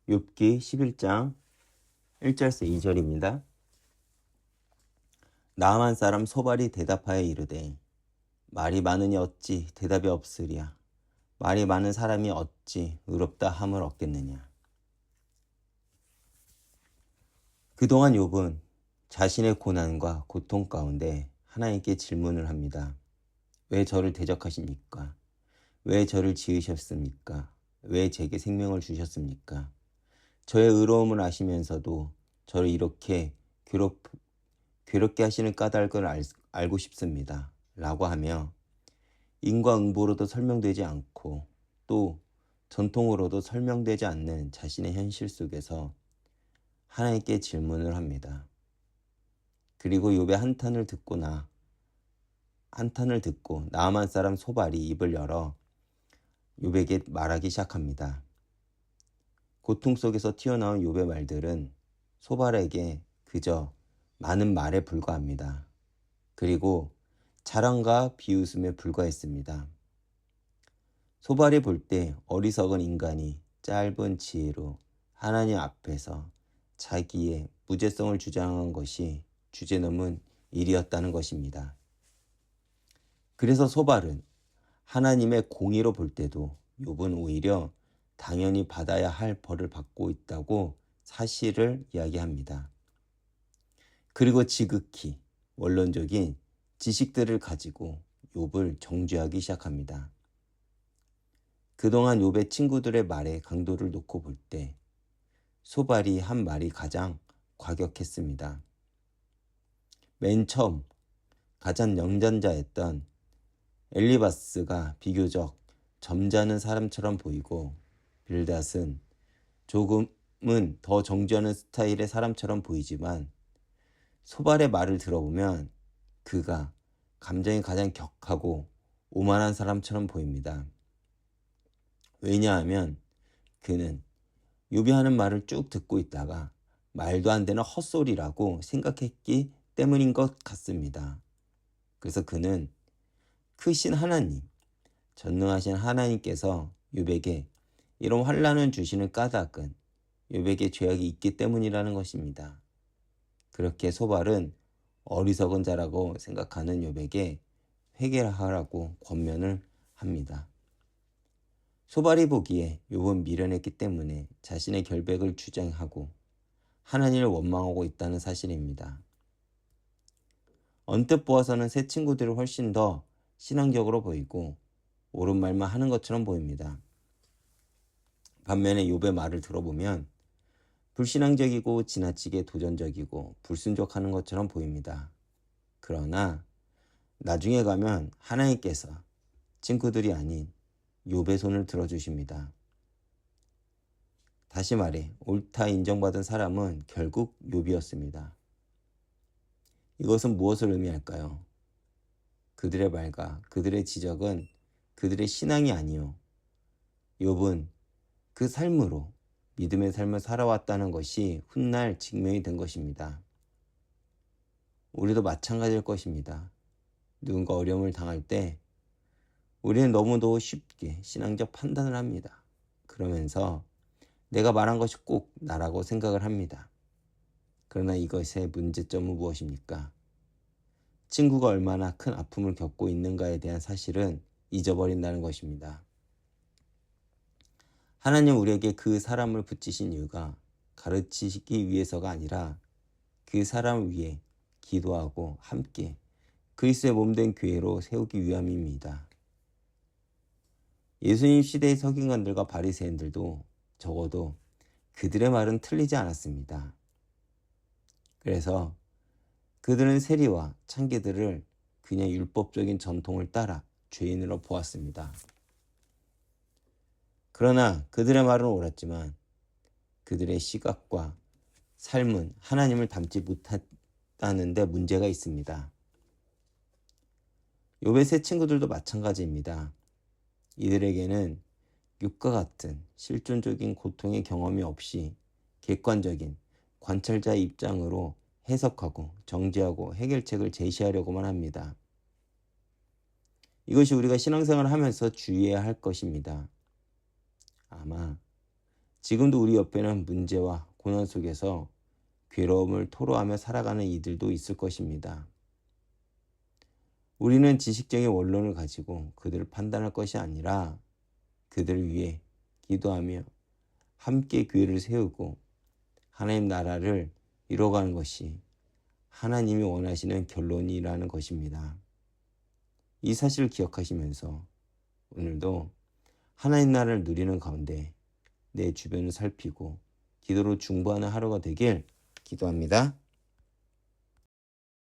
욥기 11장 1절에서 2절입니다. 나아만 사람 소발이 대답하여 이르되 말이 많으니 어찌 대답이 없으랴. 말이 많은 사람이 어찌 의롭다 함을 얻겠느냐. 그동안 욥은 자신의 고난과 고통 가운데 하나님께 질문을 합니다. 왜 저를 대적하십니까? 왜 저를 지으셨습니까? 왜 제게 생명을 주셨습니까? 저의 의로움을 아시면서도 저를 이렇게 괴롭게 하시는 까닭을 알고 싶습니다. 라고 하며 인과응보로도 설명되지 않고 또 전통으로도 설명되지 않는 자신의 현실 속에서 하나님께 질문을 합니다. 그리고 욥의 한탄을 듣고 나아만 사람 소발이 입을 열어 욥에게 말하기 시작합니다. 고통 속에서 튀어나온 욥의 말들은 소발에게 그저 많은 말에 불과합니다. 그리고 자랑과 비웃음에 불과했습니다. 소발이 볼 때 어리석은 인간이 짧은 지혜로 하나님 앞에서 자기의 무죄성을 주장한 것이 주제넘은 일이었다는 것입니다. 그래서 소발은 하나님의 공의로 볼 때도 욥은 오히려 당연히 받아야 할 벌을 받고 있다고 사실을 이야기합니다. 그리고 지극히 원론적인 지식들을 가지고 욥을 정죄하기 시작합니다. 그동안 욥의 친구들의 말에 강도를 놓고 볼 때 소발이 한 말이 가장 과격했습니다. 맨 처음 가장 영전자였던 엘리바스가 비교적 점잖은 사람처럼 보이고 빌닷은 조금은 더 정죄하는 스타일의 사람처럼 보이지만 소발의 말을 들어보면 그가 감정이 가장 격하고 오만한 사람처럼 보입니다. 왜냐하면 그는 욥이 하는 말을 쭉 듣고 있다가 말도 안 되는 헛소리라고 생각했기 때문인 것 같습니다. 그래서 그는 크신 하나님, 전능하신 하나님께서 욥에게 이런 환난을 주시는 까닭은 욥에게 죄악이 있기 때문이라는 것입니다. 그렇게 소발은 어리석은 자라고 생각하는 욥에게 회개하라고 권면을 합니다. 소발이 보기에 욥은 미련했기 때문에 자신의 결백을 주장하고 하나님을 원망하고 있다는 사실입니다. 언뜻 보아서는 새 친구들이 훨씬 더 신앙적으로 보이고 옳은 말만 하는 것처럼 보입니다. 반면에 욥의 말을 들어보면 불신앙적이고 지나치게 도전적이고 불순종하는 것처럼 보입니다. 그러나 나중에 가면 하나님께서 친구들이 아닌 욥의 손을 들어주십니다. 다시 말해 옳다 인정받은 사람은 결국 욥이었습니다. 이것은 무엇을 의미할까요? 그들의 말과 그들의 지적은 그들의 신앙이 아니요. 욥은 그 삶으로 믿음의 삶을 살아왔다는 것이 훗날 증명이 된 것입니다. 우리도 마찬가지일 것입니다. 누군가 어려움을 당할 때 우리는 너무도 쉽게 신앙적 판단을 합니다. 그러면서 내가 말한 것이 꼭 나라고 생각을 합니다. 그러나 이것의 문제점은 무엇입니까? 친구가 얼마나 큰 아픔을 겪고 있는가에 대한 사실은 잊어버린다는 것입니다. 하나님 우리에게 그 사람을 붙이신 이유가 가르치기 위해서가 아니라 그 사람을 위해 기도하고 함께 그리스도의 몸된 교회로 세우기 위함입니다. 예수님 시대의 서기관들과 바리새인들도 적어도 그들의 말은 틀리지 않았습니다. 그래서 그들은 세리와 창기들을 그냥 율법적인 전통을 따라 죄인으로 보았습니다. 그러나 그들의 말은 옳았지만 그들의 시각과 삶은 하나님을 닮지 못했다는 데 문제가 있습니다. 욥의 새 친구들도 마찬가지입니다. 이들에게는 욥과 같은 실존적인 고통의 경험이 없이 객관적인 관찰자의 입장으로 해석하고 정죄하고 해결책을 제시하려고만 합니다. 이것이 우리가 신앙생활을 하면서 주의해야 할 것입니다. 아마 지금도 우리 옆에는 문제와 고난 속에서 괴로움을 토로하며 살아가는 이들도 있을 것입니다. 우리는 지식적인 원론을 가지고 그들을 판단할 것이 아니라 그들을 위해 기도하며 함께 교회를 세우고 하나님 나라를 이뤄가는 것이 하나님이 원하시는 결론이라는 것입니다. 이 사실을 기억하시면서 오늘도 하나님 나라를 누리는 가운데 내 주변을 살피고 기도로 중보하는 하루가 되길 기도합니다.